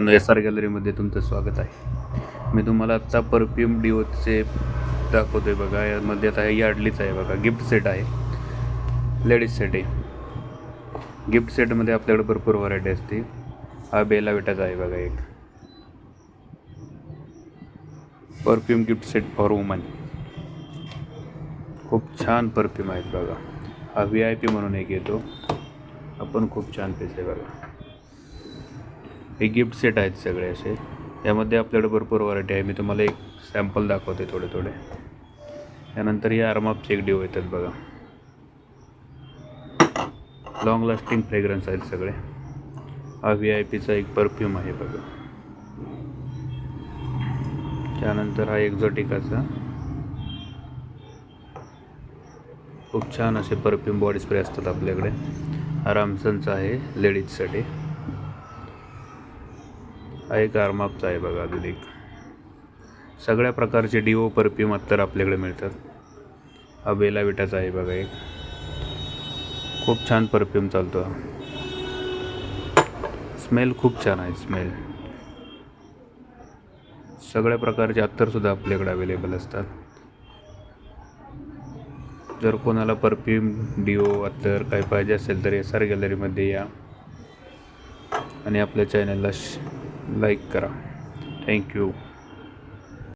मित्रांनो, S R गॅलरीमध्ये तुमचं स्वागत आहे. मी तुम्हाला आत्ता परफ्यूम डिओचे दाखवतोय बघा. यामध्ये आता यार्डलीच आहे बघा. गिफ्ट सेट आहे, लेडीज सेट आहे. गिफ्ट सेटमध्ये आपल्याकडे भरपूर व्हरायटी असते. हा बेला विटाचा आहे बघा, एक perfume gift set for woman. खूप छान परफ्यूम आहेत बघा. हा VIP म्हणून एक येतो, आपण खूप छान पीस आहे बघा. हे गिफ्ट सेट आहेत सगळे असे. यामध्ये आपल्याकडे भरपूर व्हरायटी आहे. मी तुम्हाला एक सॅम्पल दाखवते थोडे. त्यानंतर हे आर्मापचे एक डिओ येतात बघा. लॉंग लास्टिंग फ्रेग्रन्स आहेत सगळे. हा VIPचा एक परफ्यूम आहे बघा. त्यानंतर हा एक्झॉटिकाचा खूप छान असे परफ्यूम बॉडी स्प्रे असतात आपल्याकडे. हा रामसनचा आहे, लेडीजसाठी. हा एक आर्मापचा आहे बघा. अजून एक सगळ्या प्रकारचे डिओ परफ्यूम तर आपल्याकडे मिळतात. हा बेला विटाचा आहे बघा, एक खूप छान परफ्यूम चालतो. स्मेल खूप छान आहे. स्मेल सगळ्या प्रकारचे अत्तरसुद्धा आपल्याकडे अवेलेबल असतात. जर कोणाला परफ्यूम, डिओ, अत्तर काही पाहिजे असेल तर SR गॅलरीमध्ये या आणि आपल्या चॅनलला लाईक करा. थँक्यू.